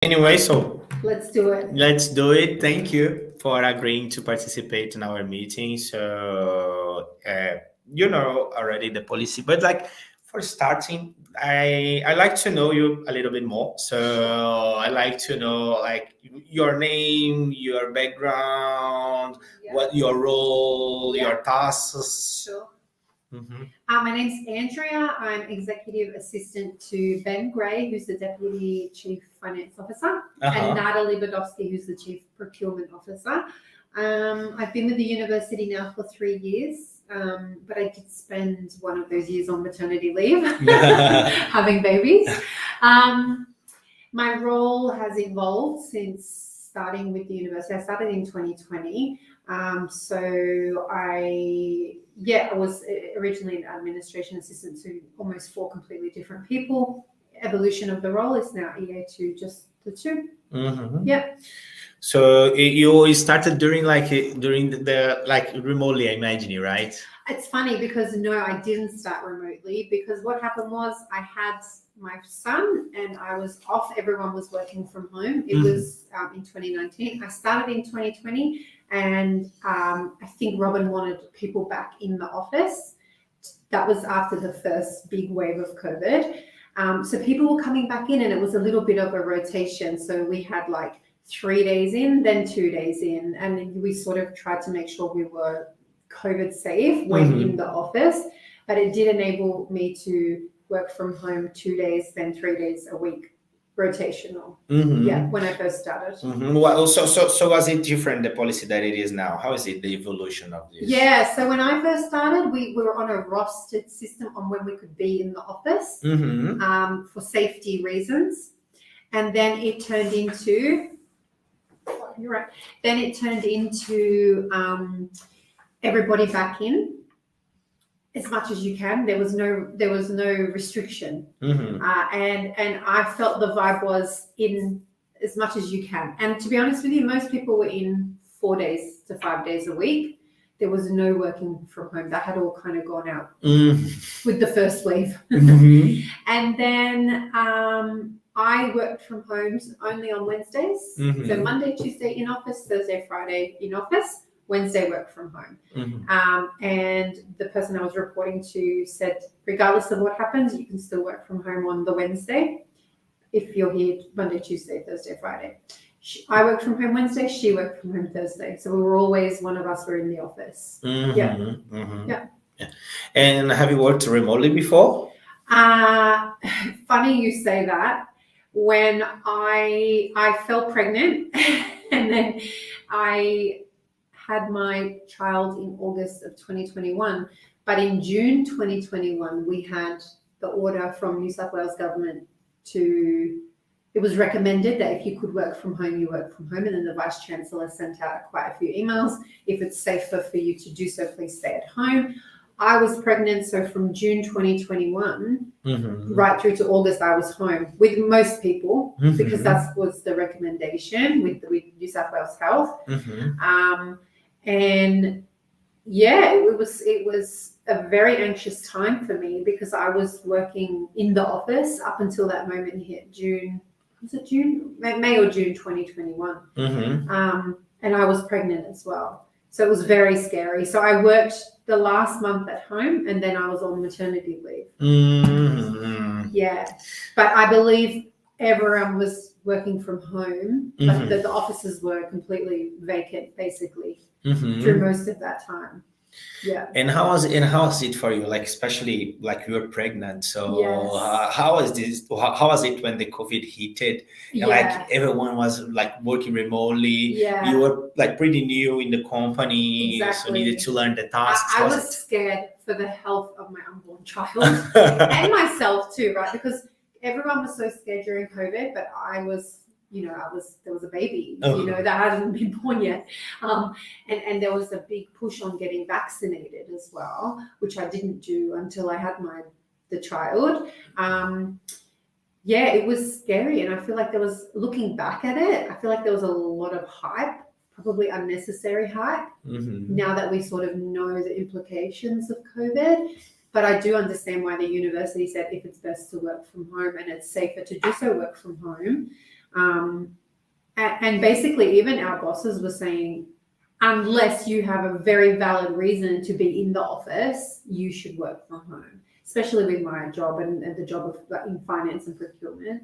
Anyway, so Let's do it. let's do it. Thank you for agreeing to participate in our meeting. So, you know already the policy, but like for starting, I like to know you a little bit more. So I like to know like your name, your background, Yeah. what your role, Yeah. your tasks. Sure. Mm-hmm. My name's Andrea. I'm Executive Assistant to Ben Gray, who's the Deputy Chief Finance Officer, and Natalie Bodowski, who's the Chief Procurement Officer. I've been with the university now for 3 years, but I did spend one of those years on maternity leave, having babies. My role has evolved since starting with the university. I started in 2020. So I was originally an administration assistant to almost 4 completely different people. Evolution of the role is now EA to just the 2. Mm-hmm. Yep. So you started during the like remotely, I imagine, right? It's funny because no, I didn't start remotely because what happened was I had my son and I was off. Everyone was working from home. It was in 2019. I started in 2020 and I think Robin wanted people back in the office. That was after the first big wave of COVID. So people were coming back in and it was a little bit of a rotation. So we had like 3 days in, then 2 days in. And we sort of tried to make sure we were COVID safe when in the office, but it did enable me to work from home 2 days, then 3 days a week, rotational. Yeah, when I first started. Well, so was it different the policy that it is now? How is it the evolution of this? Yeah, so when I first started, we were on a rostered system on when we could be in the office for safety reasons, and then it turned into. You're right. Then it turned into everybody back in as much as you can. There was no restriction, and I felt the vibe was in as much as you can. And to be honest with you, most people were in 4 days to 5 days a week. There was no working from home. That had all kind of gone out with the first wave. And then I worked from home only on Wednesdays. So Monday, Tuesday in office, Thursday, Friday in office. Wednesday work from home. And the person I was reporting to said, regardless of what happens, you can still work from home on the Wednesday if you're here Monday, Tuesday, Thursday, Friday. I worked from home Wednesday, she worked from home Thursday. So we were always, one of us were in the office. Yeah. And have you worked remotely before? Funny you say that. When I fell pregnant and then I had my child in August of 2021, but in June 2021 we had the order from New South Wales government it was recommended that if you could work from home, you work from home, and then the Vice Chancellor sent out quite a few emails. If it's safer for you to do so, please stay at home. I was pregnant, so from June 2021 right through to August, I was home with most people because that was the recommendation with New South Wales Health. And yeah, it was a very anxious time for me because I was working in the office up until that moment hit June. Was it June? May or June 2021. And I was pregnant as well. So it was very scary. So I worked the last month at home and then I was on maternity leave. Yeah. But I believe everyone was working from home, but the offices were completely vacant basically through most of that time. Yeah. And how was it for you? Like, especially like you were pregnant. So how was this? How was it when the COVID hit it? And like everyone was like working remotely. Yeah. You were like pretty new in the company, so needed to learn the tasks. I was scared for the health of my unborn child and myself too, right? Because everyone was so scared during COVID, but I was. There was a baby, that hadn't been born yet. And there was a big push on getting vaccinated as well, which I didn't do until I had the child. It was scary. And I feel like looking back at it, I feel like there was a lot of hype, probably unnecessary hype, now that we sort of know the implications of COVID. But I do understand why the university said if it's best to work from home and it's safer to do so, work from home. And basically, even our bosses were saying, unless you have a very valid reason to be in the office, you should work from home. Especially with my job and the job of in finance and procurement,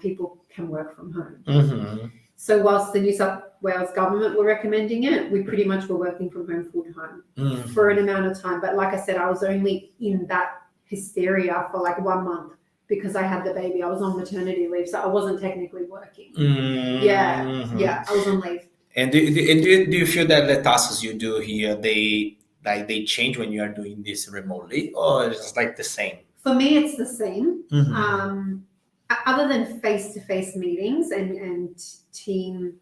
people can work from home. Mm-hmm. So whilst the New South Wales government were recommending it, we pretty much were working from home full time for an amount of time. But like I said, I was only in that hysteria for like 1 month because I had the baby. I was on maternity leave, so I wasn't technically working. Yeah, I was on leave. And do you feel that the tasks you do here, they change when you are doing this remotely, or it's like the same? For me, it's the same. Other than face-to-face meetings and team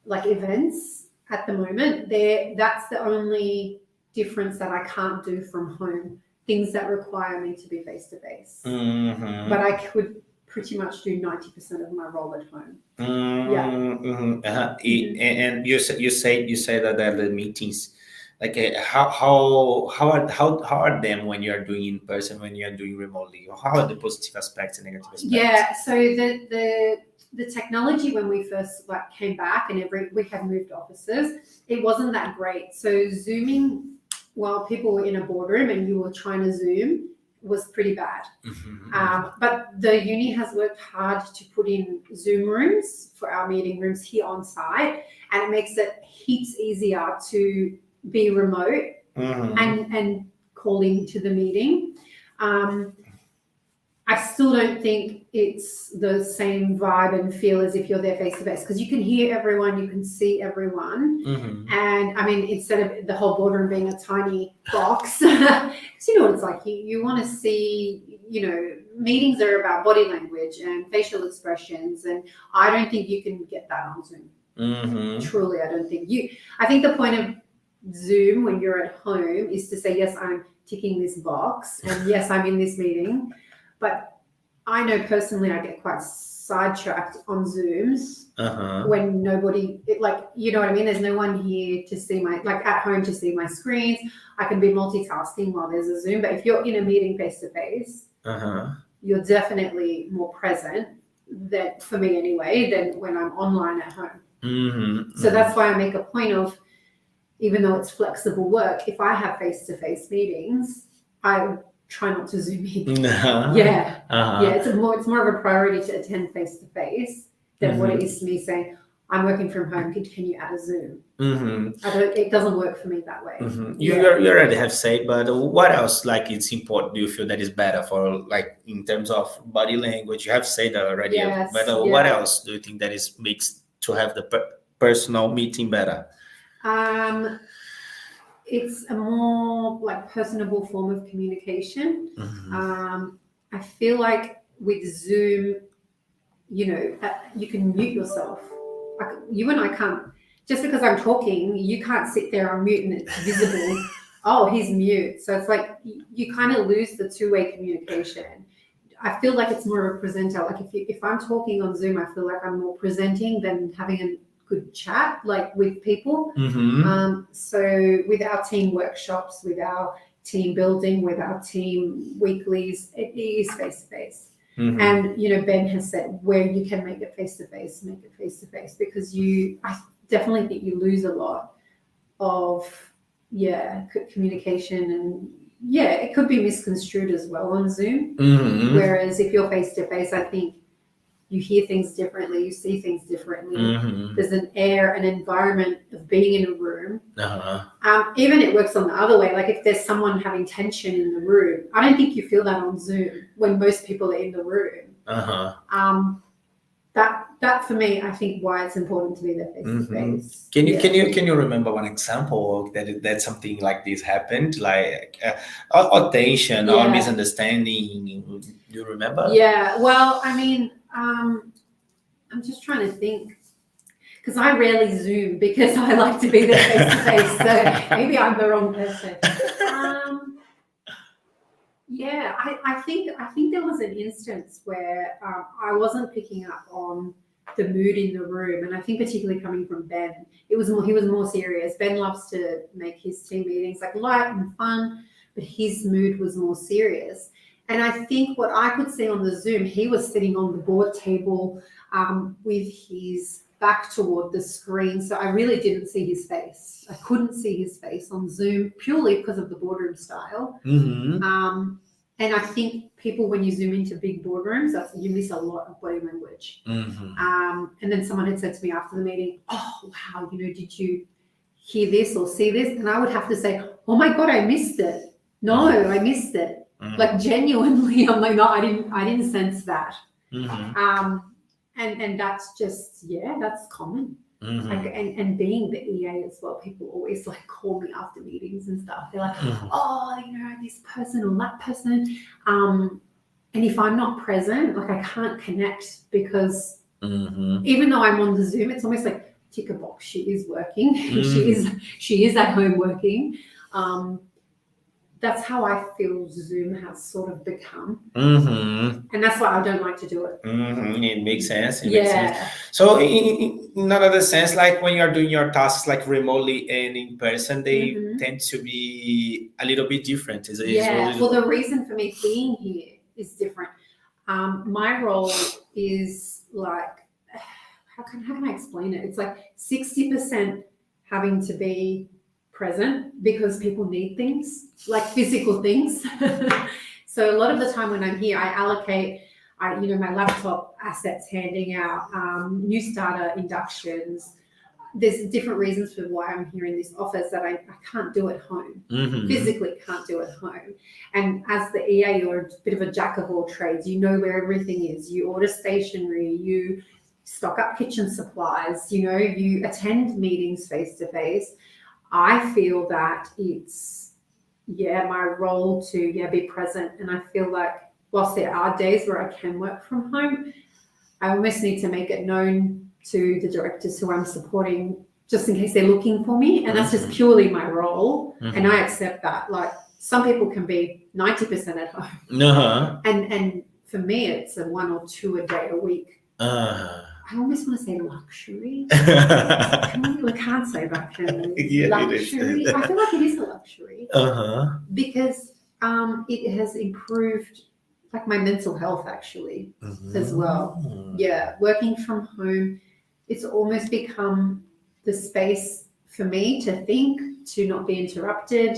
like events at the moment, that's the only difference that I can't do from home. Things that require me to be face-to-face. But I could pretty much do 90% of my role at home. And you say that the meetings, like how are them when you are doing in person, when you are doing remotely? How are the positive aspects and negative aspects? Yeah, so the technology when we first came back and we had moved offices, it wasn't that great. So Zooming while people were in a boardroom and you were trying to Zoom was pretty bad. But the uni has worked hard to put in Zoom rooms for our meeting rooms here on site, and it makes it heaps easier to be remote and call into the meeting. I still don't think it's the same vibe and feel as if you're there face to face, because you can hear everyone, you can see everyone. And I mean, instead of the whole boardroom being a tiny box, because you know what it's like, you want to see, meetings are about body language and facial expressions, and I don't think you can get that on Zoom. Truly, I don't think I think the point of Zoom when you're at home is to say, yes, I'm ticking this box, and yes, I'm in this meeting. But I know personally I get quite sidetracked on Zooms when nobody, you know what I mean? There's no one here to see at home to see my screens. I can be multitasking while there's a Zoom. But if you're in a meeting face-to-face, you're definitely more present, for me anyway, than when I'm online at home. So that's why I make a point of, even though it's flexible work, if I have face-to-face meetings, I try not to Zoom in. It's more of a priority to attend face to face than what it is to me saying, I'm working from home, can you add a Zoom? It doesn't work for me that way. You already have said, but what else it's important, do you feel that is better for in terms of body language? You have said that already. But what else do you think that makes to have the personal meeting better? It's a more personable form of communication. I feel like with Zoom, you can mute yourself. You and I can't, just because I'm talking, you can't sit there on mute and it's visible. Oh, he's mute. So it's you kind of lose the two-way communication. I feel like it's more of a presenter. If I'm talking on Zoom, I feel like I'm more presenting than having a good chat with people. So with our team workshops, with our team building, with our team weeklies, it is face to face. And Ben has said where you can make it face to face, make it face to face, because I definitely think you lose a lot of communication, and it could be misconstrued as well on Zoom. Whereas if you're face to face, I think you hear things differently, you see things differently. There's an air, an environment of being in a room. Even it works on the other way. If there's someone having tension in the room, I don't think you feel that on Zoom when most people are in the room. That for me, I think why it's important to be there face to face. Can you remember one example that something like this happened, or tension or misunderstanding? Do you remember? Yeah. Well, I mean, I'm just trying to think, because I rarely Zoom because I like to be there face to face. So maybe I'm the wrong person. I think there was an instance where I wasn't picking up on the mood in the room, and I think particularly coming from Ben, he was more serious. Ben loves to make his team meetings light and fun, but his mood was more serious. And I think what I could see on the Zoom, he was sitting on the board table with his back toward the screen. So I really didn't see his face. I couldn't see his face on Zoom purely because of the boardroom style. And I think people, when you zoom into big boardrooms, you miss a lot of body language. And then someone had said to me after the meeting, oh, wow, did you hear this or see this? And I would have to say, oh my God, I missed it. No, I missed it. Like genuinely, I'm like, no, I didn't sense that. And that's just, that's common. Like, and being the EA as well, people always like call me after meetings and stuff. They're like, oh, this person or that person. And if I'm not present, like I can't connect because even though I'm on the Zoom, it's almost like tick a box. She is working. She is at home working. That's how I feel Zoom has sort of become. And that's why I don't like to do it. It makes sense. Makes sense. So in another sense, like when you're doing your tasks like remotely and in person, they tend to be a little bit different. Well, the reason for me being here is different. My role is like, how can I explain it? It's like 60% having to be present because people need things, like physical things. So a lot of the time when I'm here, I allocate, my laptop assets, handing out new starter inductions. There's different reasons for why I'm here in this office that I can't do at home. Physically can't do at home. And as the EA, you're a bit of a jack of all trades. You know where everything is. You order stationery, you stock up kitchen supplies, you attend meetings face to face. I feel that it's, my role to, be present. And I feel like whilst there are days where I can work from home, I almost need to make it known to the directors who I'm supporting, just in case they're looking for me. And that's just purely my role. And I accept that. Like some people can be 90% at home. And for me, it's a 1 or 2 a day a week. I almost want to say luxury. I can't say luxury. Luxury. I feel like it is a luxury because it has improved like my mental health actually as well. Yeah, working from home, it's almost become the space for me to think, to not be interrupted,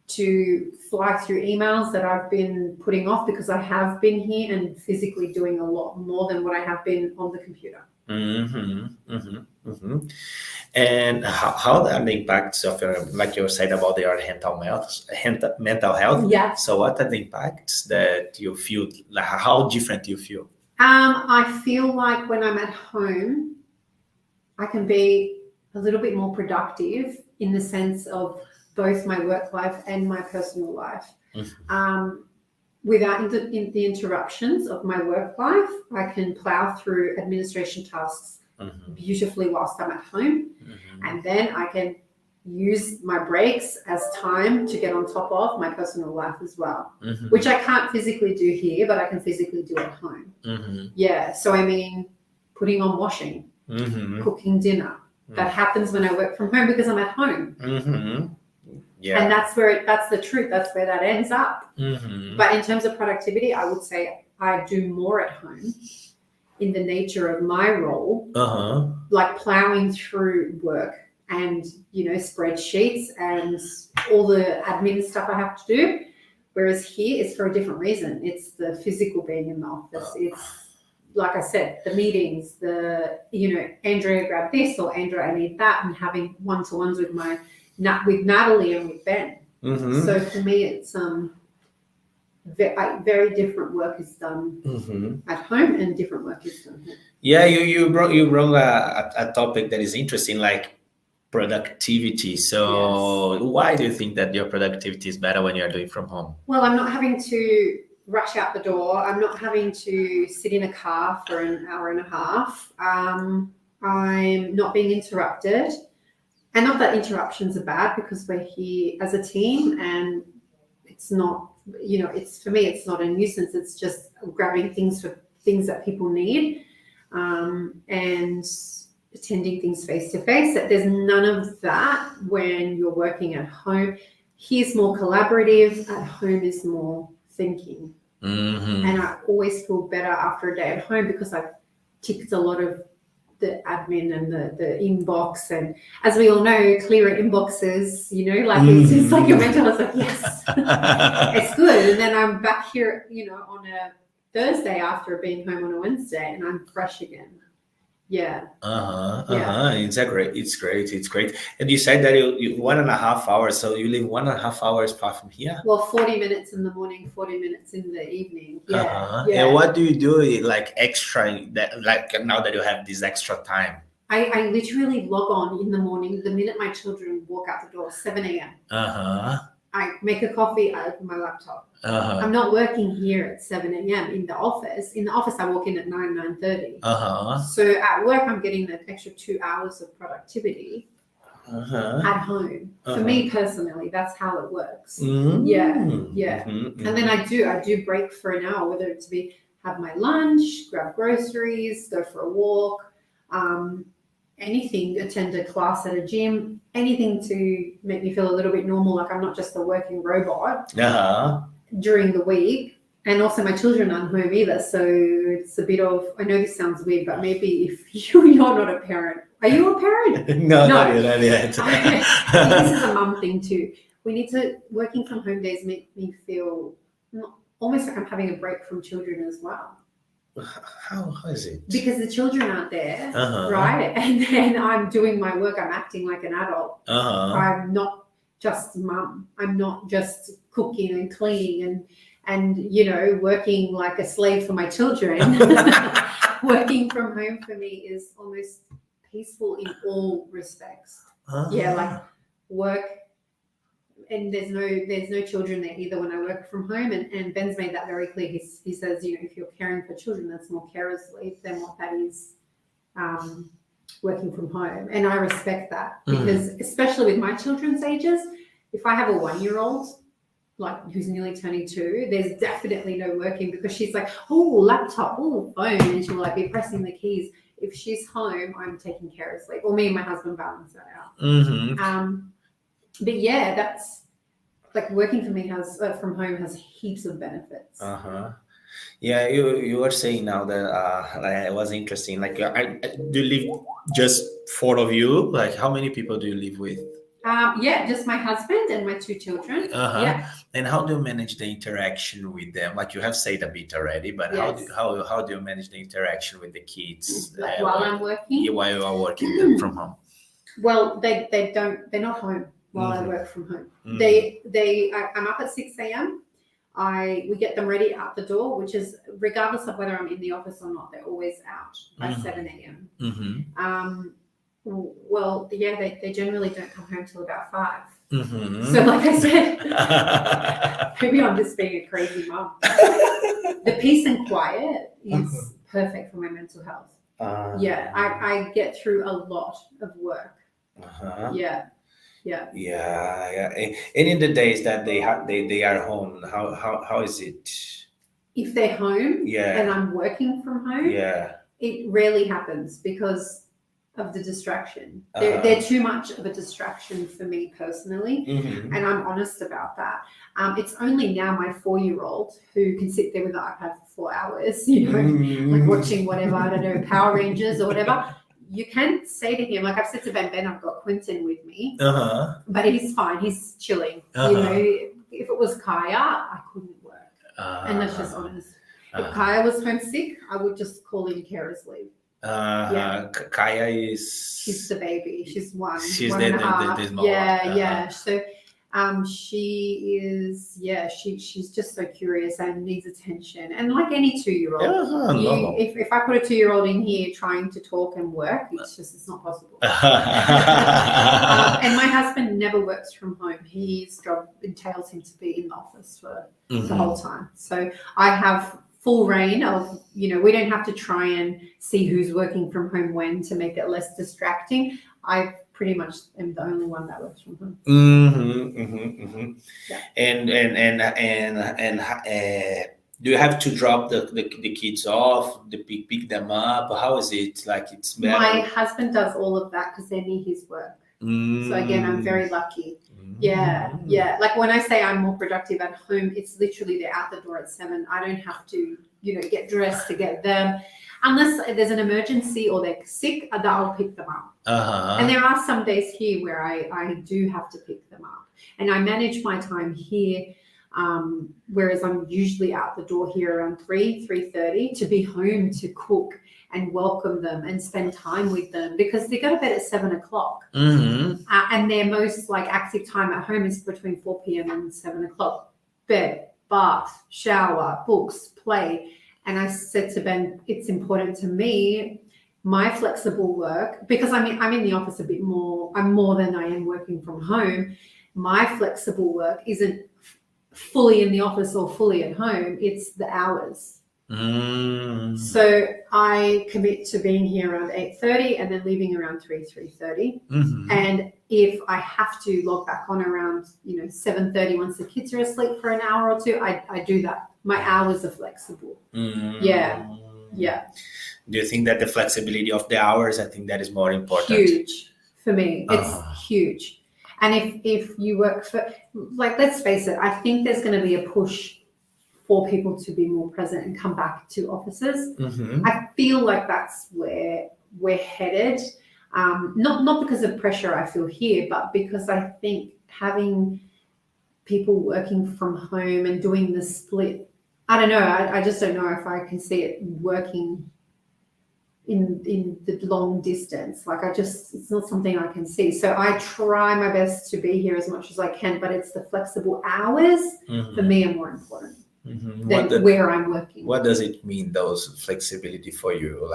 to fly through emails that I've been putting off because I have been here and physically doing a lot more than what I have been on the computer. And how are the impacts of your, like you said about your mental health? Yeah. So what are the impacts that you feel? Like how different you feel? I feel like when I'm at home, I can be a little bit more productive in the sense of both my work life and my personal life. Without the interruptions of my work life, I can plow through administration tasks beautifully whilst I'm at home. And then I can use my breaks as time to get on top of my personal life as well, which I can't physically do here, but I can physically do at home. Yeah. So, I mean, putting on washing, cooking dinner, that happens when I work from home because I'm at home. Yeah. And that's the truth. That's where that ends up. But in terms of productivity, I would say I do more at home in the nature of my role, like plowing through work and, spreadsheets and all the admin stuff I have to do. Whereas here it's for a different reason. It's the physical being in the office. It's, like I said, the meetings, Andrea grab this or Andrea, I need that, and having one-to-ones with Natalie and with Ben. So for me, it's very different work is done at home and different work is done here. Yeah, you brought a topic that is interesting, like productivity. So why do you think that your productivity is better when you are doing from home? Well, I'm not having to rush out the door. I'm not having to sit in a car for an hour and a half. I'm not being interrupted. And not that interruptions are bad, because we're here as a team and it's not, for me, it's not a nuisance. It's just grabbing things for things that people need and attending things face to face. There's none of that when you're working at home. Here's more collaborative, at home is more thinking. And I always feel better after a day at home because I've ticked a lot of the admin and the inbox. And as we all know, clearer inboxes, like it's like your mental is like, yes, it's good. And then I'm back here, on a Thursday after being home on a Wednesday, and I'm fresh again. Yeah. It's great. And you said that you 1.5 hours, so you live 1.5 hours far from here. Well, 40 minutes in the morning, 40 minutes in the evening. Yeah. And what do you do like extra that, like now that you have this extra time? I literally log on in the morning the minute my children walk out the door, 7 a.m. I make a coffee, I open my laptop. I'm not working here at 7 a.m. in the office. In the office, I walk in at 9:30. So at work, I'm getting that extra 2 hours of productivity at home. For me personally, that's how it works. Yeah. And then I do break for an hour, whether it's to have my lunch, grab groceries, go for a walk, anything, attend a class at a gym, anything to make me feel a little bit normal, like I'm not just a working robot during the week. And also my children aren't home either, so it's a bit of, I know this sounds weird, but maybe if you're not a parent. Are you a parent? No, not yet. This is a mum thing too. Working from home days make me feel almost like I'm having a break from children as well. How is it? Because the children aren't there, right? And then I'm doing my work. I'm acting like an adult. I'm not just mum. I'm not just cooking and cleaning and working like a slave for my children. Working from home for me is almost peaceful in all respects. Yeah, like work. And there's no children there either when I work from home. And Ben's made that very clear. He says, if you're caring for children, that's more carer's leave than what that is working from home. And I respect that because especially with my children's ages, if I have a 1-year-old, like who's nearly turning 2, there's definitely no working because she's like, oh, laptop, oh, phone, and she'll like be pressing the keys. If she's home, I'm taking carer's leave, or me and my husband balance that out. But yeah, that's like working for me from home has heaps of benefits. Yeah, you were saying now that like, it was interesting. Like, do you live just 4 of you? Like, how many people do you live with? Yeah, just my husband and my 2 children. Yeah. And how do you manage the interaction with them? Like you have said a bit already, but yes. how do you manage the interaction with the kids? Like while I'm working? Yeah, while you are working from home. Well, they're not home while I work from home. I'm up at 6 a.m. We get them ready out the door, which is regardless of whether I'm in the office or not, they're always out by 7 a.m. Well, yeah, they generally don't come home till about 5. So like I said, maybe I'm just being a crazy mom. The peace and quiet is perfect for my mental health. I get through a lot of work. Yeah. And in the days that they are home, how is it? If they're home and I'm working from home, it rarely happens because of the distraction. They're too much of a distraction for me personally, and I'm honest about that. It's only now my 4-year-old who can sit there with the iPad for 4 hours, like watching whatever, I don't know, Power Rangers or whatever. You can say to him, like I've said to Ben, I've got Quentin with me, but he's fine. He's chilling. If it was Kaya, I couldn't work, and that's just honest. If Kaya was homesick, I would just call in carer's leave. Kaya she's the baby. She's 1. She's 1.5. the small one. So she is she's just so curious and needs attention, and like any 2-year-old, if I put a 2-year-old in here trying to talk and work, it's not possible. And my husband never works from home. His job entails him to be in the office for the whole time, so I have full reign of, we don't have to try and see who's working from home when to make it less distracting. I pretty much am the only one that works from home. And do you have to drop the kids off, pick them up? How is it? Like it's better? My husband does all of that because they're near his work. So again, I'm very lucky. Yeah. Like when I say I'm more productive at home, it's literally they're out the door at 7. I don't have to, get dressed to get them. Unless there's an emergency or they're sick, that I'll pick them up. And there are some days here where I do have to pick them up. And I manage my time here, whereas I'm usually out the door here around 3:30 to be home to cook and welcome them and spend time with them, because they go to bed at 7 o'clock. And their most active time at home is between 4 p.m. and 7 o'clock. Bed, bath, shower, books, play. And I said to Ben, it's important to me, my flexible work, because I'm in the office a bit more, I'm more than I am working from home. My flexible work isn't fully in the office or fully at home, it's the hours. So I commit to being here around 8:30 and then leaving around 3:30. And if I have to log back on around 7:30 once the kids are asleep for an hour or two, I do that. My hours are flexible. Yeah. Do you think that the flexibility of the hours, I think that is more important? Huge for me. It's huge. And if you work for, let's face it, I think there's going to be a push for people to be more present and come back to offices. I feel like that's where we're headed. Not because of pressure I feel here, but because I think having people working from home and doing the split, I don't know. I just don't know if I can see it working in the long distance. It's not something I can see. So I try my best to be here as much as I can, but it's the flexible hours for me are more important. Than where I'm working. What does it mean, those flexibility for you?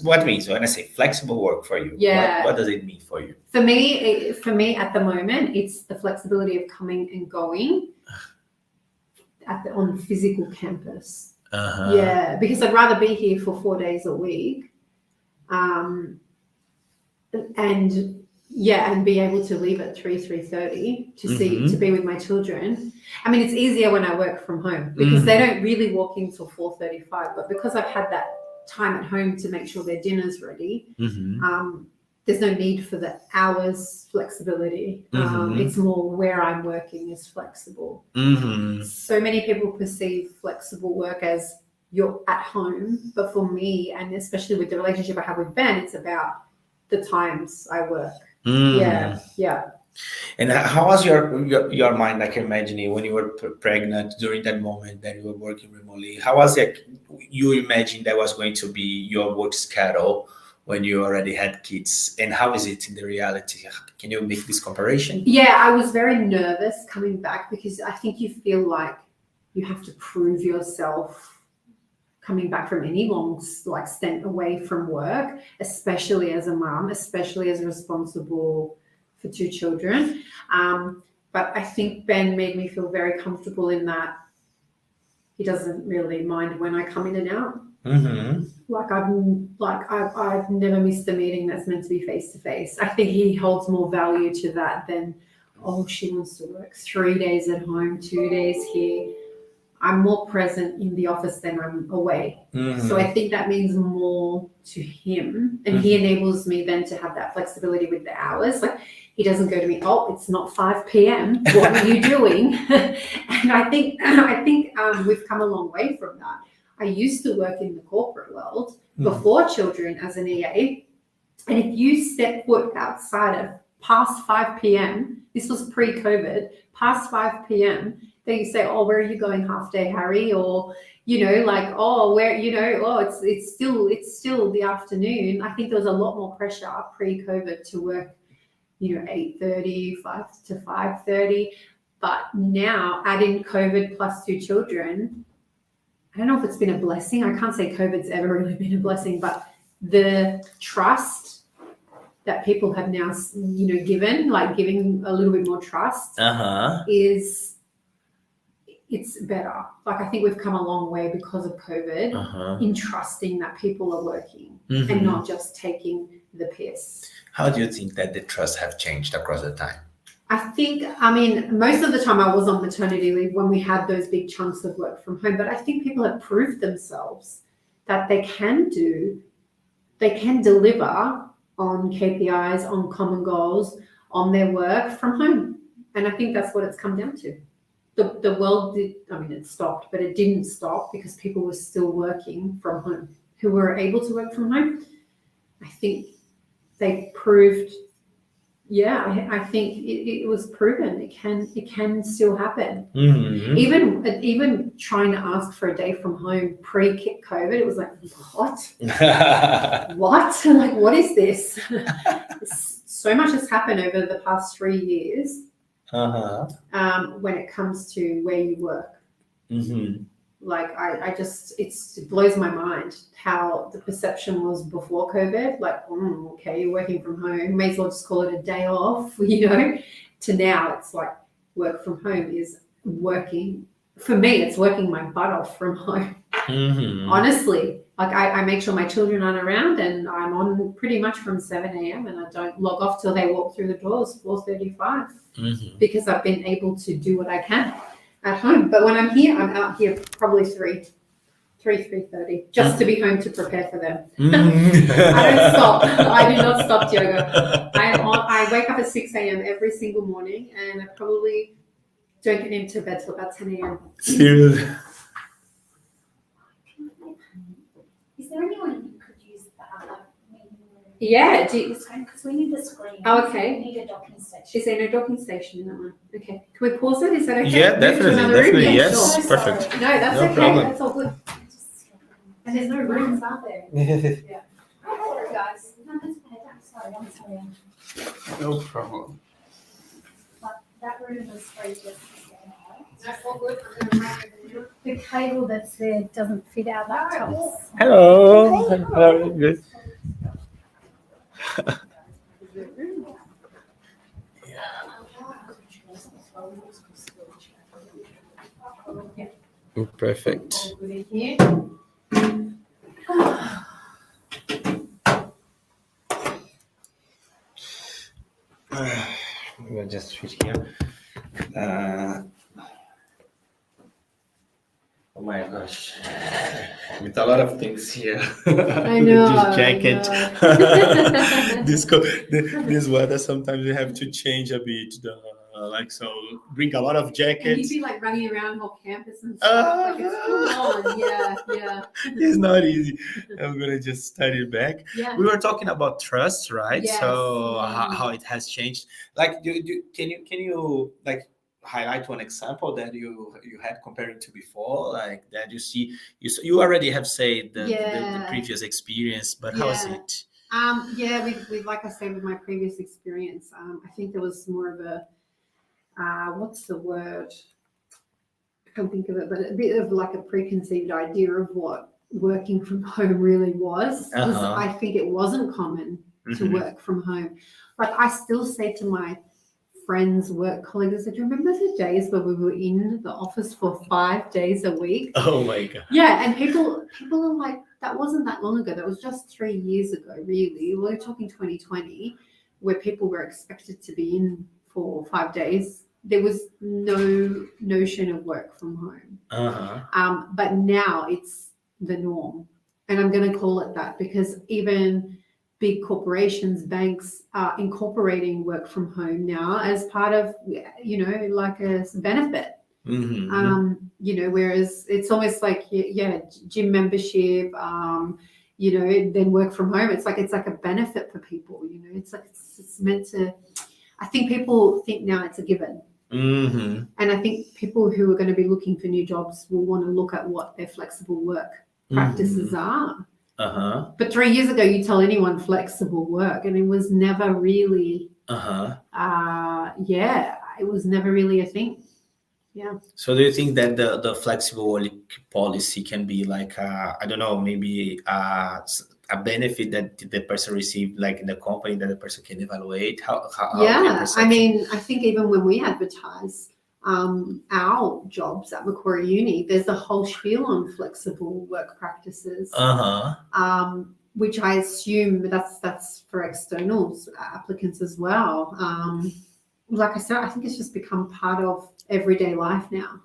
What means when I say flexible work for you? Yeah. What does it mean for you? For me at the moment, it's the flexibility of coming and going on physical campus. Yeah, because I'd rather be here for 4 days a week, and be able to leave at 3:30 to be with my children. I mean, it's easier when I work from home because they don't really walk in till 4:35. But because I've had that time at home to make sure their dinner's ready, there's no need for the hours flexibility. It's more where I'm working is flexible. So many people perceive flexible work as you're at home, but for me, and especially with the relationship I have with Ben, it's about the times I work. Yeah. And how was your mind, imagining when you were pregnant, during that moment that you were working remotely? How was it you imagined that was going to be your work schedule when you already had kids, and how is it in the reality? Can you make this comparison? Yeah, I was very nervous coming back because I think you feel like you have to prove yourself coming back from any long stint away from work, especially as a mom, especially as responsible for 2 children. But I think Ben made me feel very comfortable in that he doesn't really mind when I come in and out. I've never missed a meeting that's meant to be face to face. I think he holds more value to that than, she wants to work 3 days at home, 2 days here. I'm more present in the office than I'm away. So I think that means more to him, and he enables me then to have that flexibility with the hours. He doesn't go to me, it's not 5 p.m. What are you doing? And I think we've come a long way from that. I used to work in the corporate world before children as an EA, and if you step foot outside of past 5 p.m., this was pre-COVID, past 5 p.m., then you say, where are you going half day, Harry? Or, where, it's still the afternoon. I think there was a lot more pressure pre-COVID to work, 8:30, 5 to 5:30. But now adding COVID plus 2 children, I don't know if it's been a blessing. I can't say COVID's ever really been a blessing, but the trust that people have now, giving a little bit more trust it's better. I think we've come a long way because of COVID in trusting that people are working and not just taking the piss. How do you think that the trust have changed across the time? Most of the time I was on maternity leave when we had those big chunks of work from home, but I think people have proved themselves that they can deliver on KPIs, on common goals, on their work from home. And I think that's what it's come down to. The world did, I mean, it stopped, but it didn't stop because people were still working from home who were able to work from home. I think they proved, I think it was proven it can still happen. Mm-hmm. Even trying to ask for a day from home pre-COVID, it was like, what? What? Like, what is this? So much has happened over the past 3 years. When it comes to where you work. Mm-hmm. Like I just, it blows my mind how the perception was before COVID. Like, okay, you're working from home, may as well just call it a day off, to now it's like work from home is working. For me, it's working my butt off from home. Mm-hmm. Honestly, like I make sure my children aren't around and I'm on pretty much from 7 a.m. and I don't log off till they walk through the doors, 4:35. Mm-hmm. Because I've been able to do what I can at home. But when I'm here, I'm out here probably 3:30, just to be home to prepare for them. I don't stop. I do not stop yoga. I wake up at 6 a.m. every single morning, and I probably don't get into bed till about 10 a.m. Seriously? Is there anyone who could use the meeting room? Yeah. Because we need the screen. Oh, okay. We need a docking station. Is there no docking station in that one? Okay. Can we pause it? Is that okay? Yeah, definitely. Yeah, Yes, sure. perfect. No, that's No okay. problem. That's all good. And there's no rooms, are there? Oh, sorry, guys. No, that's okay. I'm sorry. No problem. But that room was free just to That's all good. The cable that's there doesn't fit our laptops. Hello. Hello. Good. Perfect. We'll just switch here. Oh my gosh, with a lot of things here. I know. This jacket, this weather. Sometimes we have to change a bit. So bring a lot of And jackets. you'd be like running around whole campus and stuff. Like it's full on. Yeah. It's not easy. I'm gonna just start it back. Yeah. We were talking about trust, right? Yes. So how it has changed. Like, can you like highlight one example that you had comparing to before, like that you already have said the previous experience, but how is it? With like I said, with my previous experience, I think there was more of a what's the word? I can't think of it, but a bit of like a preconceived idea of what working from home really was. I think it wasn't common to work from home. Like I still say to my friends, work colleagues, I said, do you remember the days where we were in the office for 5 days a week? Oh my God. Yeah, and people are like, that wasn't that long ago. That was just 3 years ago, really. We're talking 2020, where people were expected to be in for 5 days. There was no notion of work from home. But now it's the norm. And I'm going to call it that because even big corporations, banks are incorporating work from home now as part of, like a benefit. Whereas it's almost like, gym membership, then work from home. It's like a benefit for people, it's like, it's meant to, I think people think now it's a given. And I think people who are going to be looking for new jobs will want to look at what their flexible work practices are. But 3 years ago, you tell anyone flexible work, and it was never really, it was never really a thing. Yeah. So do you think that the flexible work policy can be like, I don't know, maybe a benefit that the person received, like in the company, that the person can evaluate? How I mean, I think even when we advertise our jobs at Macquarie Uni, there's a whole spiel on flexible work practices, which I assume that's for externals applicants as well. Like I said, I think it's just become part of everyday life now,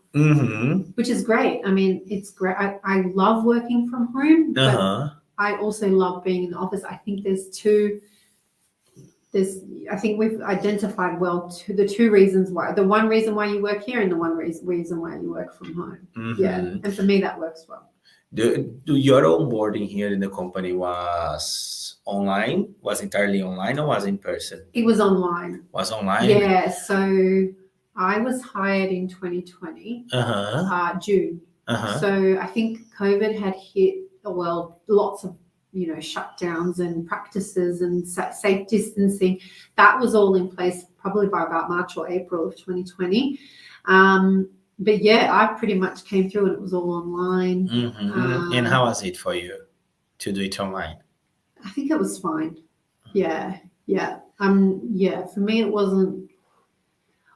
which is great. I mean, it's great. I love working from home, but I also love being in the office. I think there's two I think we've identified well the two reasons why. The one reason why you work here and the one reason why you work from home. Yeah, and for me that works well. Your onboarding here in the company was online? Was entirely online or was in person? It was online. Was online? Yeah, so I was hired in 2020, June. So I think COVID had hit, well, lots of, shutdowns and practices and safe distancing. That was all in place probably by about March or April of 2020. But yeah, I pretty much came through and it was all online. And how was it for you to do it online? I think it was fine. Yeah. For me it wasn't.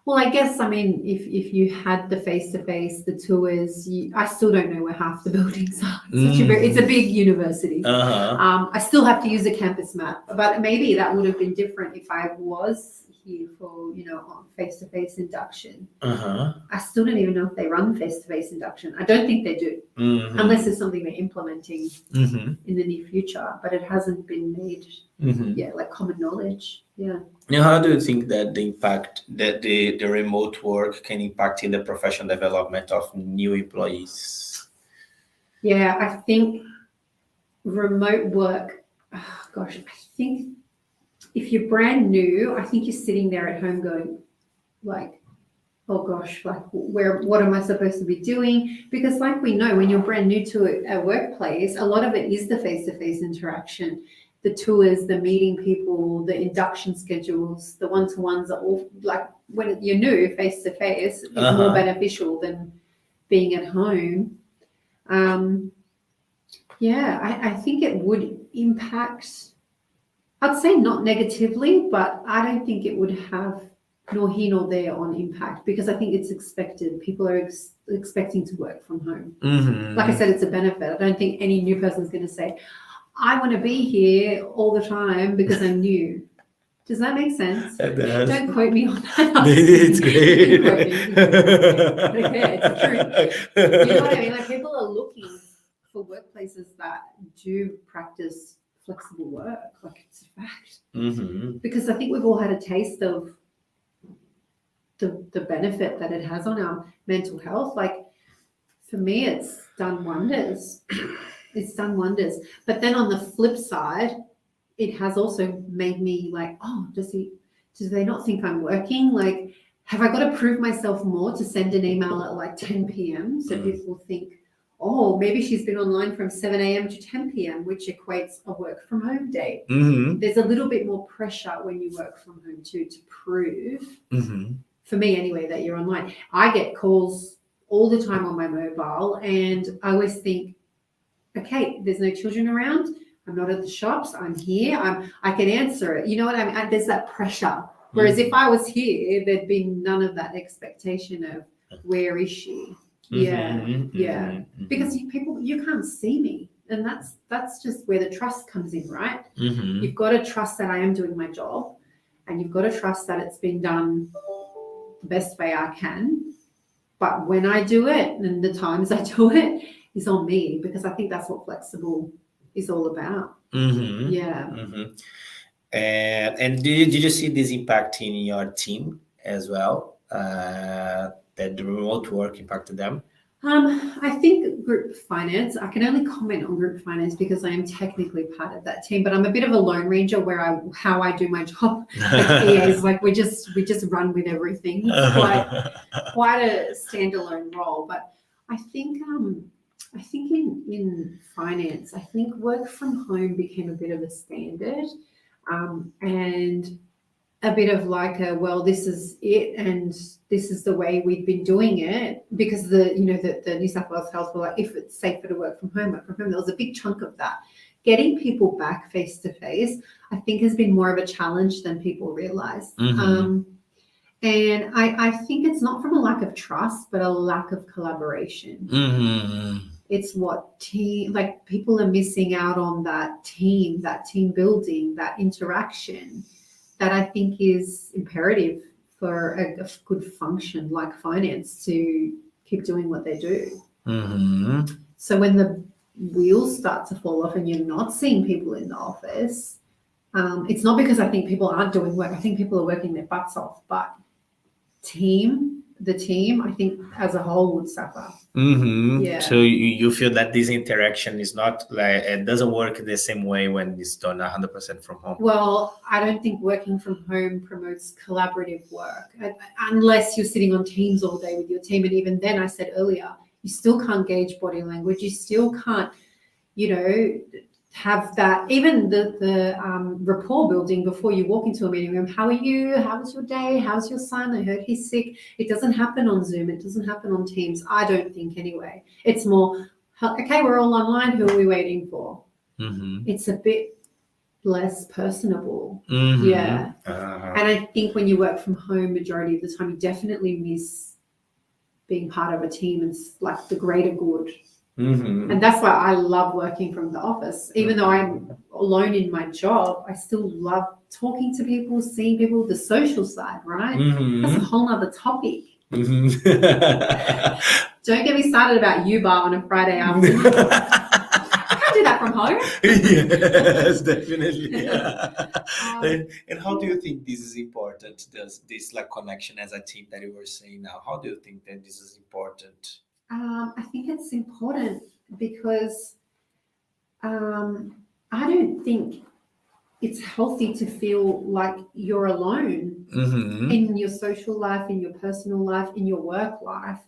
Well, I guess, if you had the face-to-face, the tours, I still don't know where half the buildings are. It's a big university. I still have to use a campus map, but maybe that would have been different if I was here for, on face-to-face induction. I still don't even know if they run face-to-face induction. I don't think they do, unless it's something they're implementing in the near future, but it hasn't been made, like common knowledge. Yeah. Now, how do you think that the impact that the remote work can impact in the professional development of new employees? Yeah, I think remote work, I think if you're brand new, I think you're sitting there at home going like, oh gosh, like what am I supposed to be doing? Because like we know, when you're brand new to a workplace, a lot of it is the face-to-face interaction. The tours, the meeting people, the induction schedules, the one-to-ones are all like when you're new face-to-face, it's more beneficial than being at home. I think it would impact, I'd say not negatively, but I don't think it would have nor here nor there on impact because I think it's expected. People are expecting to work from home. Like I said, it's a benefit. I don't think any new person is going to say, I want to be here all the time because I'm new. Does that make sense? Don't quote me on that. It's great. Okay, it's the truth. You know what I mean? Like people are looking for workplaces that do practice flexible work. Like it's a fact. Because I think we've all had a taste of the benefit that it has on our mental health. Like for me, it's done wonders. It's done wonders. But then on the flip side, it has also made me like, oh, do they not think I'm working? Like, have I got to prove myself more to send an email at like 10 p.m. so people think, oh, maybe she's been online from 7 a.m. to 10 p.m., which equates a work from home day. There's a little bit more pressure when you work from home too to prove, for me anyway, that you're online. I get calls all the time on my mobile and I always think, okay, there's no children around. I'm not at the shops. I'm here. I can answer it. You know what I mean? There's that pressure. Whereas if I was here, there'd be none of that expectation of where is she? Because you can't see me, and that's just where the trust comes in, right? You've got to trust that I am doing my job, and you've got to trust that it's been done the best way I can. But when I do it, and the times I do it, is on me because I think that's what flexible is all about. And did you see this impact in your team as well? That the remote work impacted them? I think group finance, I can only comment on group finance because I am technically part of that team, but I'm a bit of a lone ranger where how I do my job. Like EAs, like we just run with everything. It's quite a standalone role. But I think in finance, I think work from home became a bit of a standard, and a bit of like this is it, and this is the way we've been doing it because the New South Wales Health were like, if it's safer to work from home, There was a big chunk of that. Getting people back face to face, I think, has been more of a challenge than people realise. And I think it's not from a lack of trust, but a lack of collaboration. It's what people are missing out on that team building, that interaction that I think is imperative for a good function like finance to keep doing what they do. So when the wheels start to fall off and you're not seeing people in the office, It's not because I think people aren't doing work. I think people are working their butts off, but the team, I think as a whole would suffer. Yeah. So you feel that this interaction is not like, it doesn't work the same way when it's done 100% from home? Well, I don't think working from home promotes collaborative work unless you're sitting on Teams all day with your team. And even then, I said earlier, you still can't gauge body language. You still can't, have that, even the rapport building before you walk into a meeting room. How are you? How was your day? How's your son? I heard he's sick. It doesn't happen on Zoom. It doesn't happen on Teams. I don't think anyway. It's more, okay, we're all online. Who are we waiting for? It's a bit less personable. Yeah. And I think when you work from home, majority of the time, you definitely miss being part of a team and like the greater good. And that's why I love working from the office. Even though I'm alone in my job, I still love talking to people, seeing people, the social side, right? That's a whole nother topic. Don't get me started about U-Bar on a Friday afternoon. I can't do that from home. Yes, definitely. And how do you think this is important? This like connection as a team that you were saying now? How do you think that this is important? I think it's important because I don't think it's healthy to feel like you're alone in your social life, in your personal life, in your work life.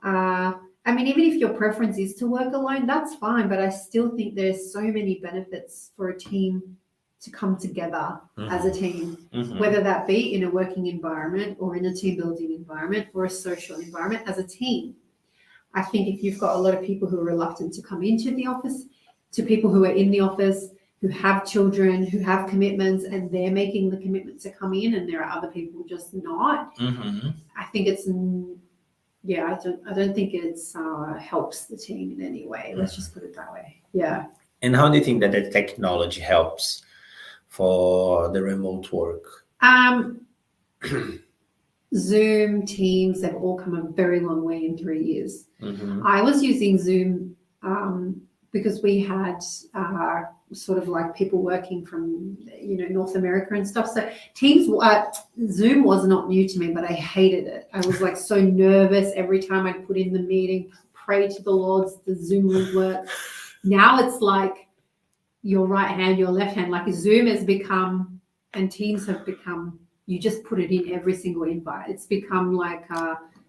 I mean, even if your preference is to work alone, that's fine. But I still think there's so many benefits for a team to come together as a team, whether that be in a working environment or in a team building environment or a social environment as a team. I think if you've got a lot of people who are reluctant to come into the office, to people who are in the office, who have children, who have commitments, and they're making the commitment to come in, and there are other people just not. I think it's, I don't think it's helps the team in any way. Let's just put it that way. Yeah. And how do you think that the technology helps for the remote work? Zoom, Teams, they've all come a very long way in 3 years. I was using Zoom because we had sort of like people working from, North America and stuff. So Zoom was not new to me, but I hated it. I was like so nervous every time I'd put in the meeting, pray to the Lord the Zoom would work. Now it's like your right hand, your left hand, like Zoom has become, and Teams have become, you just put it in every single invite. It's become like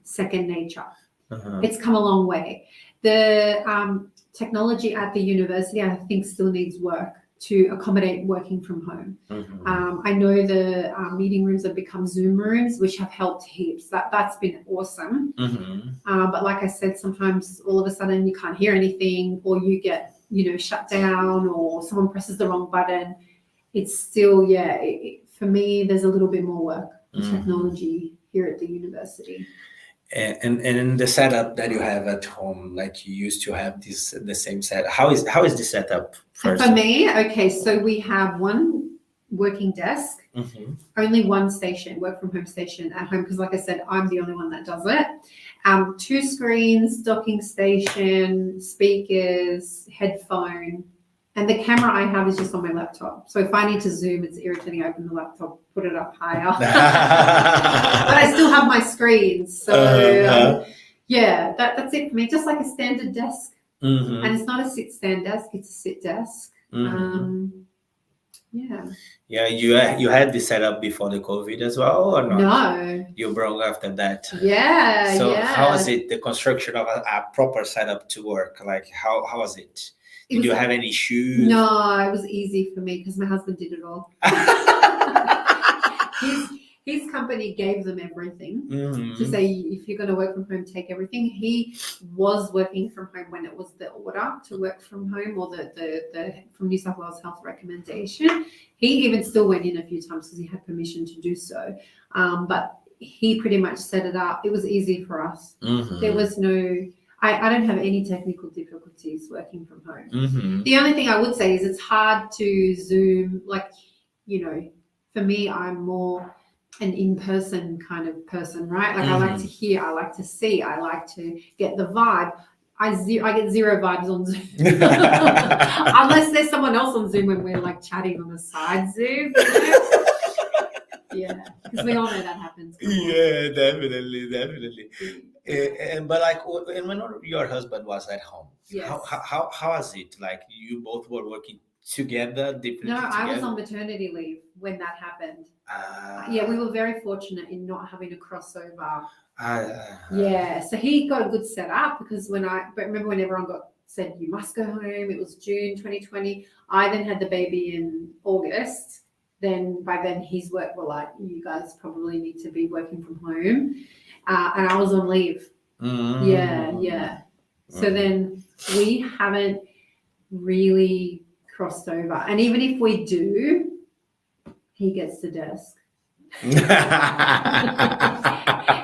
second nature. It's come a long way. The technology at the university, I think, still needs work to accommodate working from home. I know the meeting rooms have become Zoom rooms, which have helped heaps. That's been awesome. But like I said, sometimes all of a sudden you can't hear anything, or you get, shut down, or someone presses the wrong button. It's still, for me, there's a little bit more work in technology here at the university. And the setup that you have at home, like you used to have the same setup. How is the setup first? For me, okay, so we have one working desk, only one station, work from home station at home, because like I said, I'm the only one that does it. 2 screens, docking station, speakers, headphone. And the camera I have is just on my laptop. So if I need to Zoom, it's irritating. I open the laptop, put it up higher. But I still have my screens. So, that's it for me. Just like a standard desk. And it's not a sit-stand desk. It's a sit desk. Yeah, you had this setup before the COVID as well, or not? No. You broke after that. Yeah, So how was it, the construction of a proper setup to work? Like, how was it? Did you have any issues? No, it was easy for me because my husband did it all. His company gave them everything to say, if you're going to work from home, take everything. He was working from home when it was the order to work from home, or the from New South Wales Health recommendation. He even still went in a few times because he had permission to do so. But he pretty much set it up. It was easy for us. There was no... I don't have any technical difficulties working from home. The only thing I would say is it's hard to Zoom, like, for me, I'm more an in-person kind of person, right? Like I like to hear, I like to see, I like to get the vibe. I get zero vibes on Zoom. Unless there's someone else on Zoom when we're like chatting on a side Zoom. Yeah, because we all know that happens. Yeah, definitely. And but like, and when your husband was at home, Yes. how was it? Like you both were working together, differently No, together? I was on maternity leave when that happened. Yeah, we were very fortunate in not having a crossover. Yeah, so he got a good setup because but remember when everyone said you must go home, it was June 2020. I then had the baby in August. Then by then his work were like, you guys probably need to be working from home. And I was on leave. Yeah. So then we haven't really crossed over. And even if we do, he gets the desk.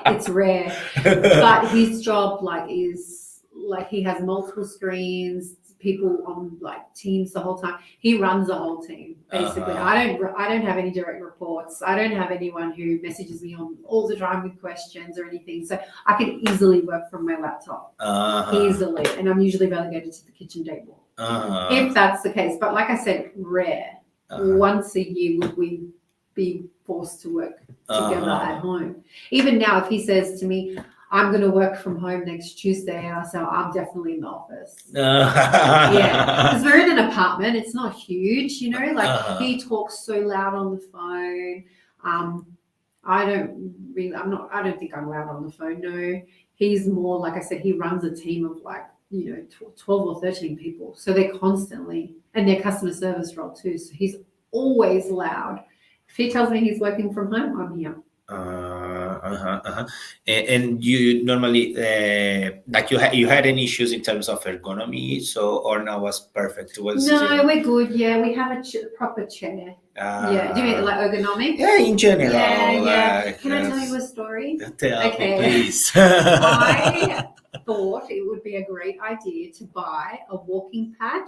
It's rare. But his job is he has multiple screens, people on like teams the whole time. He runs the whole team basically. I don't have any direct reports. I don't have anyone who messages me on all the time with questions or anything. So I can easily work from my laptop easily, and I'm usually relegated to the kitchen table if that's the case. But like I said, rare. Once a year would we be forced to work together at home. Even now, if he says to me, I'm going to work from home next Tuesday, I say, I'm definitely in the office. Yeah, because we're in an apartment. It's not huge, he talks so loud on the phone. I don't think I'm loud on the phone. No, he's more, like I said, he runs a team of 12 or 13 people. So they're constantly, and their customer service role too. So he's always loud. If he tells me he's working from home, I'm here. And you normally you had any issues in terms of ergonomy, or now was perfect? We're good. Yeah, we have a proper chair. Yeah, do you mean like ergonomic? Yeah, in general. Yeah. Can I tell you a story? Tell me, please. I thought it would be a great idea to buy a walking pad.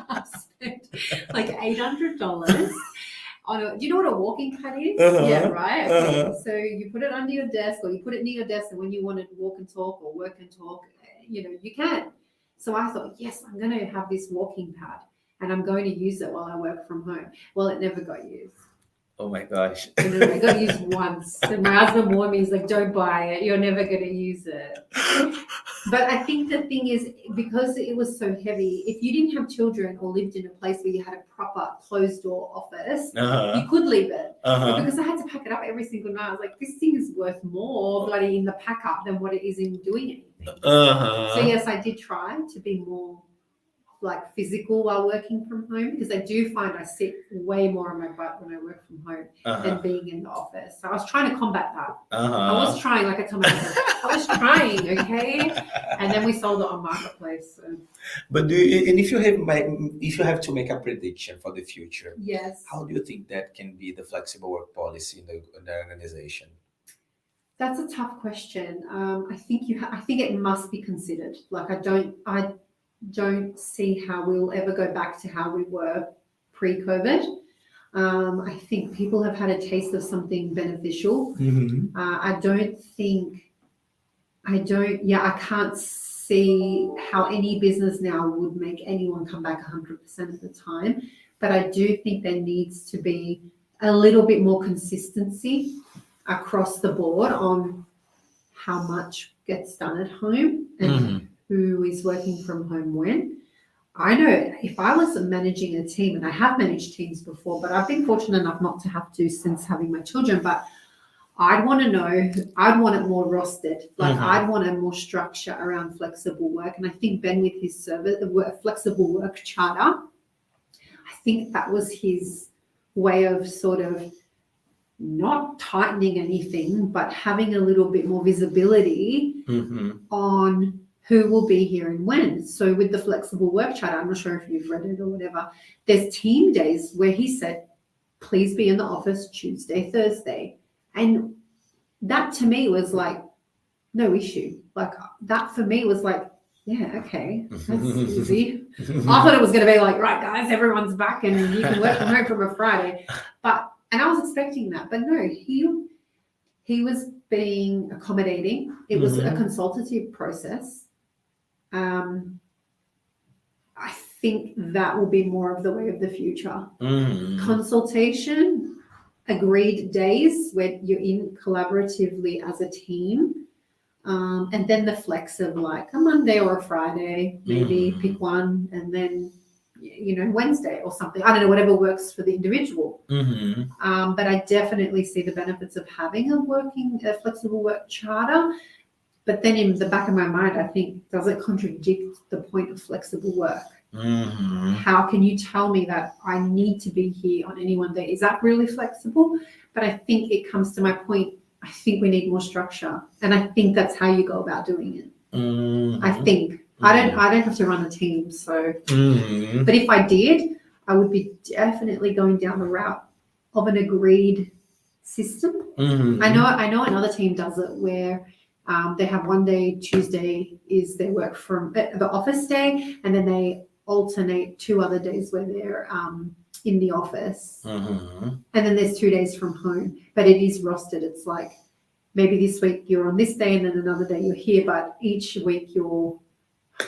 I spent like $800 do you know what a walking pad is? Yeah, right. Okay. So you put it under your desk, or you put it near your desk, and when you want to walk and talk or work and talk, you can. So I thought, yes, I'm going to have this walking pad, and I'm going to use it while I work from home. Well, it never got used. Oh my gosh. I got used once. And my husband warned me, he's like, don't buy it. You're never going to use it. But I think the thing is, because it was so heavy, if you didn't have children or lived in a place where you had a proper closed door office, you could leave it. But because I had to pack it up every single night, I was like, this thing is worth more bloody in the pack up than what it is in doing anything. So yes, I did try to be more like physical while working from home, because I do find I sit way more on my butt when I work from home than being in the office. So I was trying to combat that. I was trying, like I told myself, I was trying, okay? And then we sold it on Marketplace. So. But if you have to make a prediction for the future, yes, how do you think that can be the flexible work policy in the organization? That's a tough question. I think it must be considered. Like I don't see how we'll ever go back to how we were pre-COVID. I think people have had a taste of something beneficial. I can't see how any business now would make anyone come back 100% of the time. But I do think there needs to be a little bit more consistency across the board on how much gets done at home and who is working from home when. I know if I was managing a team, and I have managed teams before, but I've been fortunate enough not to have to since having my children, but I'd want to know, I'd want it more rostered. Like I'd want a more structure around flexible work. And I think Ben, with his service, the flexible work charter, I think that was his way of sort of not tightening anything, but having a little bit more visibility on who will be here and when. So with the flexible work charter, I'm not sure if you've read it or whatever, there's team days where he said, please be in the office Tuesday, Thursday. And that to me was like, no issue. Like that for me was like, yeah, okay, that's easy. I thought it was going to be like, right, guys, everyone's back and you can work from home from a Friday. And I was expecting that, but no, he was being accommodating. It was a consultative process. I think that will be more of the way of the future. Consultation, agreed days where you're in collaboratively as a team, and then the flex of like a Monday or a Friday, maybe pick one, and then Wednesday or something. I don't know, whatever works for the individual. But I definitely see the benefits of having a flexible work charter. But then in the back of my mind, I think, does it contradict the point of flexible work? How can you tell me that I need to be here on any one day? Is that really flexible? But I think it comes to my point. I think we need more structure. And I think that's how you go about doing it. I think. I don't have to run a team. So, but if I did, I would be definitely going down the route of an agreed system. I know another team does it where they have one day, Tuesday is their work from the office day, and then they alternate 2 other days where they're in the office, and then there's 2 days from home. But it is rostered. It's like maybe this week you're on this day, and then another day you're here, but each week you're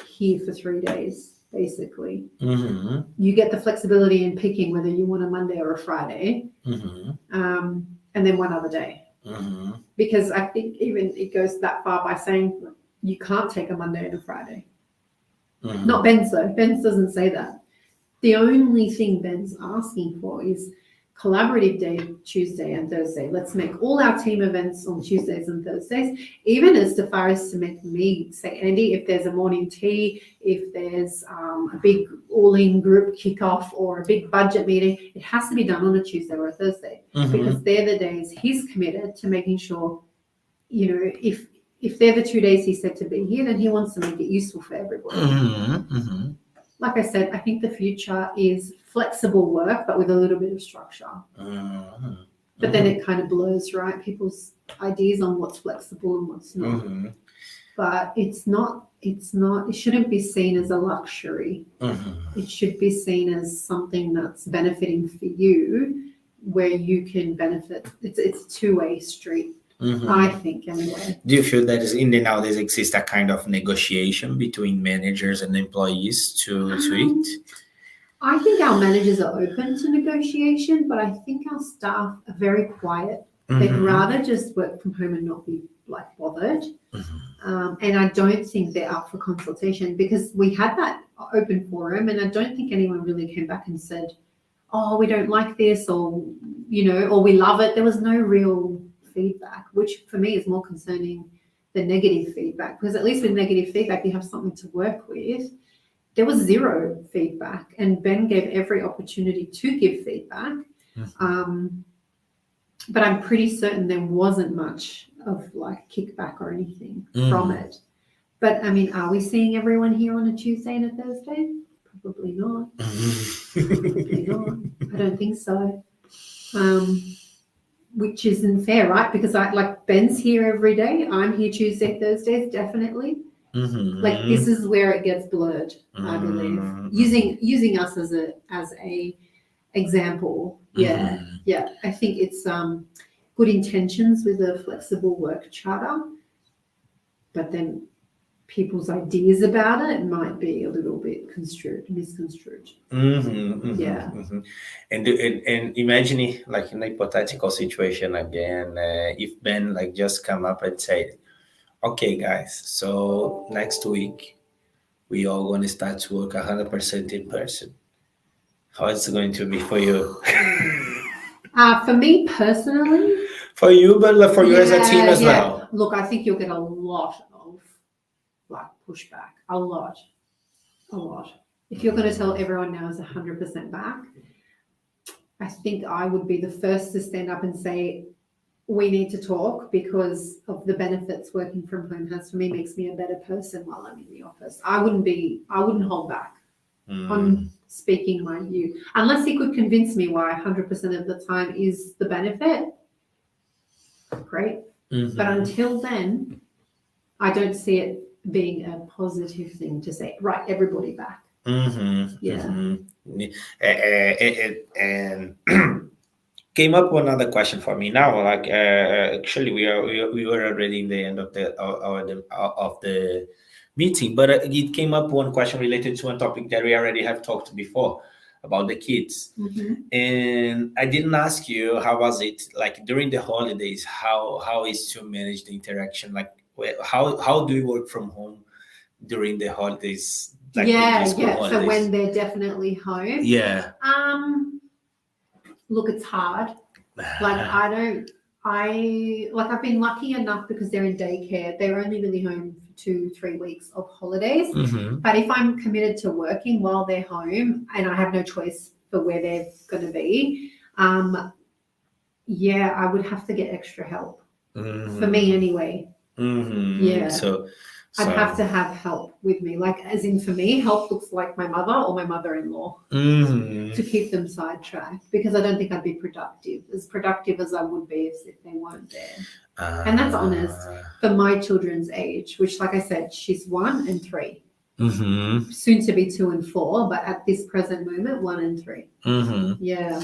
here for 3 days, basically. You get the flexibility in picking whether you want a Monday or a Friday, and then one other day. Because I think even it goes that far by saying you can't take a Monday and a Friday. Not Ben's though. Ben's doesn't say that. The only thing Ben's asking for is collaborative day, Tuesday and Thursday. Let's make all our team events on Tuesdays and Thursdays, even as far as to make me say, Andy, if there's a morning tea, if there's a big all-in group kickoff or a big budget meeting, it has to be done on a Tuesday or a Thursday, because they're the days he's committed to making sure, if they're the 2 days he said to be here, then he wants to make it useful for everybody. Like I said, I think the future is flexible work, but with a little bit of structure. But then it kind of blurs, right? People's ideas on what's flexible and what's not. But it shouldn't be seen as a luxury. It should be seen as something that's benefiting for you, where you can benefit. It's a two-way street. I think, anyway. Do you feel that in the nowadays exists a kind of negotiation between managers and employees to it? I think our managers are open to negotiation, but I think our staff are very quiet. They'd rather just work from home and not be bothered. And I don't think they're up for consultation, because we had that open forum, and I don't think anyone really came back and said, "Oh, we don't like this," or or "We love it." There was no real feedback, which for me is more concerning than negative feedback, because at least with negative feedback you have something to work with. There was zero feedback, and Ben gave every opportunity to give feedback, but I'm pretty certain there wasn't much of kickback or anything from it. But I mean, are we seeing everyone here on a Tuesday and a Thursday? Probably not. Probably not. I don't think so. Which isn't fair, right? Because Ben's here every day. I'm here Tuesday, Thursdays, definitely. This is where it gets blurred, I believe. Using us as a example. Yeah. I think it's good intentions with a flexible work charter, but then people's ideas about it might be a little bit misconstrued. Yeah. And imagine in a hypothetical situation again, if Ben just come up and say, "Okay, guys, so next week we all going to start to work 100% in person." How is it going to be for you? For me personally. For you, but for you as a team as well. Look, I think you'll get a lot of pushback. A lot. If you're going to tell everyone now is 100% back, I think I would be the first to stand up and say, we need to talk, because of the benefits working from home has for me, makes me a better person while I'm in the office. I wouldn't hold back on speaking my view, unless he could convince me why 100% of the time is the benefit. Great. But until then, I don't see it being a positive thing to say, right, everybody back. And came up one other question for me now. Like, actually, we were already in the end of the meeting, but it came up one question related to one topic that we already have talked before about the kids. And I didn't ask you how was it like during the holidays. How is to manage the interaction? Like, how do you work from home during the holidays? Like yeah, the school yeah. holidays? So when they're definitely home. Yeah. Look, it's hard. Like I've been lucky enough because they're in daycare. They're only really home for 2-3 weeks of holidays. But if I'm committed to working while they're home and I have no choice for where they're going to be, yeah, I would have to get extra help. For me anyway. Yeah. So I'd have to have help with me. Like, as in for me, help looks like my mother or my mother-in-law to keep them sidetracked, because I don't think I'd be as productive as I would be if they weren't there. And that's honest for my children's age, which, like I said, she's 1 and 3. Soon to be 2 and 4, but at this present moment, 1 and 3. Yeah.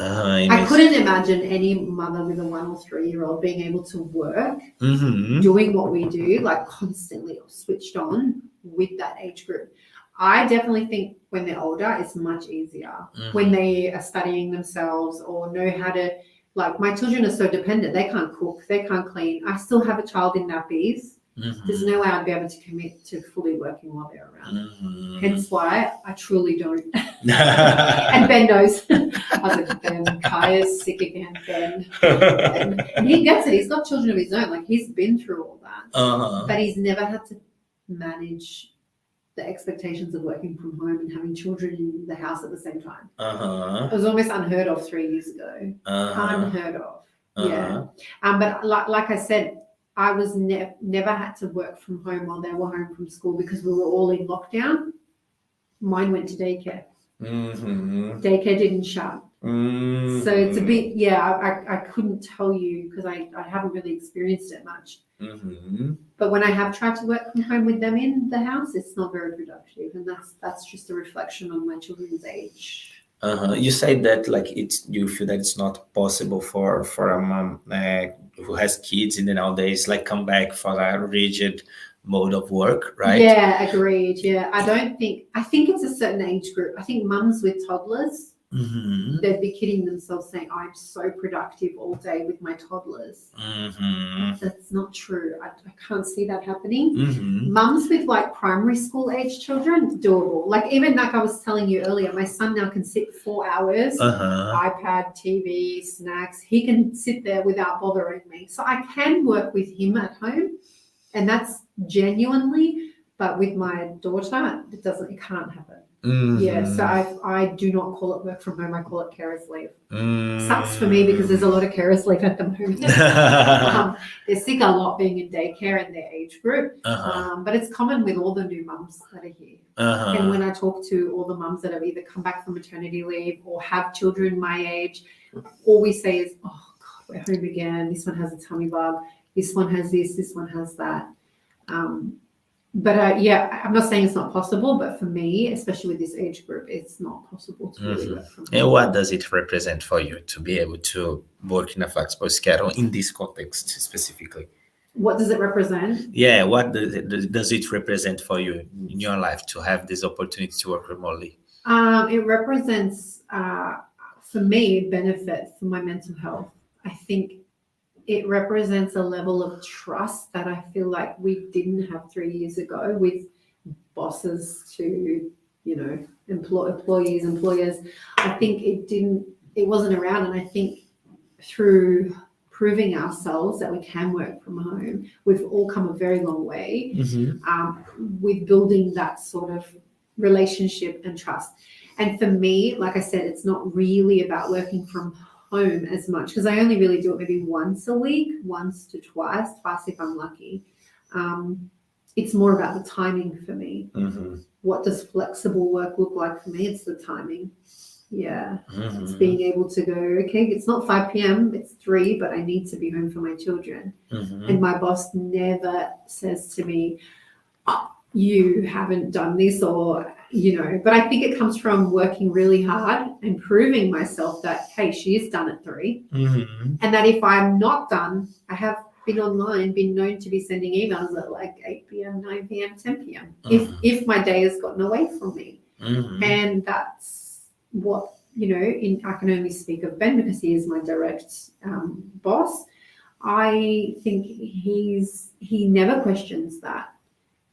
I couldn't imagine any mother with a 1 or 3-year-old being able to work, doing what we do, like constantly switched on with that age group. I definitely think when they're older, it's much easier. When they are studying themselves or know how to, like, my children are so dependent. They can't cook, they can't clean. I still have a child in nappies. There's no way I'd be able to commit to fully working while they're around. Hence why I truly don't. And Ben knows. I was like, Ben, Kai is sick again, Ben. And he gets it. He's got children of his own. Like, he's been through all that. But he's never had to manage the expectations of working from home and having children in the house at the same time. It was almost unheard of 3 years ago. Unheard of. Yeah. But like I said, I was never had to work from home while they were home from school because we were all in lockdown. Mine went to daycare. Daycare didn't shut. So it's a bit, I couldn't tell you because I haven't really experienced it much. But when I have tried to work from home with them in the house, it's not very productive. And that's just a reflection on my children's age. You say that like you feel that it's not possible for a mom who has kids in the nowadays like come back for a rigid mode of work, right? Yeah, agreed. Yeah, I think it's a certain age group. I think mums with toddlers, they'd be kidding themselves saying, I'm so productive all day with my toddlers. That's not true. I can't see that happening. Mums with like primary school age children, doable. Like, even like I was telling you earlier, my son now can sit 4 hours, iPad, TV, snacks. He can sit there without bothering me. So I can work with him at home, and that's genuinely, but with my daughter, it can't happen. Yeah, so I do not call it work from home. I call it carers leave. Sucks for me because there's a lot of carers leave at the moment. They're sick a lot being in daycare in their age group, but it's common with all the new mums that are here. And when I talk to all the mums that have either come back from maternity leave or have children my age, all we say is, oh God, we're home again. This one has a tummy bug. This one has this one has that. But I'm not saying it's not possible, but for me, especially with this age group, it's not possible to really work from home. And what does it represent for you to be able to work in a flexible schedule in this context specifically? What does it represent? Yeah, what does it represent for you in your life to have this opportunity to work remotely? It represents, for me, benefit for my mental health. I think it represents a level of trust that I feel like we didn't have 3 years ago with bosses to, employees, employers. I think it wasn't around. And I think through proving ourselves that we can work from home, we've all come a very long way with building that sort of relationship and trust. And for me, like I said, it's not really about working from home as much because I only really do it maybe once a week, once to twice if I'm lucky. It's more about the timing for me. What does flexible work look like for me? It's the timing. Yeah. It's being able to go, okay, it's not 5 p.m, it's 3, but I need to be home for my children. And my boss never says to me, oh, you haven't done this, or, but I think it comes from working really hard and proving myself that, hey, she's done at 3. Mm-hmm. And that if I'm not done, I have been online, been known to be sending emails at like 8 p.m., 9 p.m., 10 p.m. If my day has gotten away from me. Mm-hmm. And that's what, I can only speak of Ben because he is my direct boss. I think he never questions that.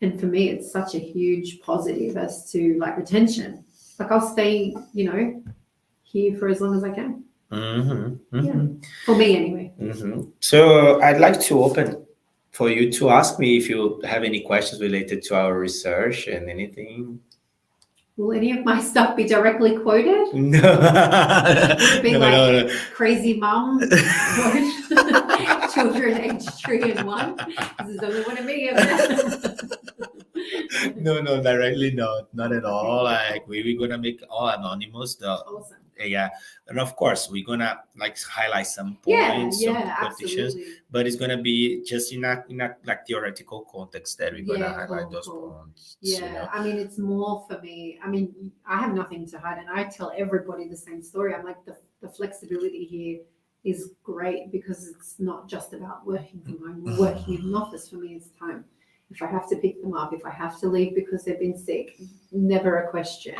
And for me, it's such a huge positive as to like retention. Like I'll stay, here for as long as I can. Mm-hmm. Mm-hmm. Yeah. For me anyway. Mm-hmm. So I'd like to open for you to ask me if you have any questions related to our research and anything. Will any of my stuff be directly quoted? No. Would it be No. crazy mum quote, children aged 3 and 1? This is only one of me. No, directly not at all. Like we're gonna make all anonymous. Awesome. Yeah, and of course we're gonna like highlight some points, some quotations, absolutely. but it's gonna be just in a like theoretical context that we're gonna highlight those points. Yeah, I mean, it's more for me. I mean, I have nothing to hide, and I tell everybody the same story. I'm like, the flexibility here is great because it's not just about working from home. Working in an office for me is time. If I have to pick them up, if I have to leave because they've been sick, never a question,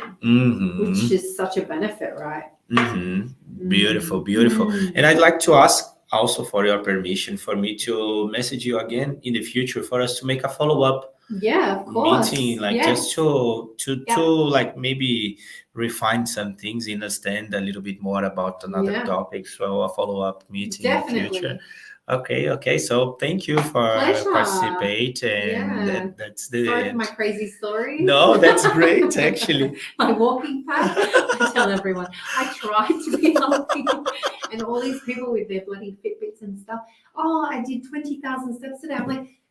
which is such a benefit, right? Mm-hmm. Beautiful. And I'd like to ask also for your permission for me to message you again in the future for us to make a follow-up meeting, like just to like maybe refine some things, understand a little bit more about another topic. So a follow-up meeting in the future. Okay. So thank you for participating. And that's the Sorry for my crazy story. No, that's great, actually. My walking pad. I tell everyone, I tried to be healthy. And all these people with their bloody Fitbits and stuff. Oh, I did 20,000 steps today. I'm like,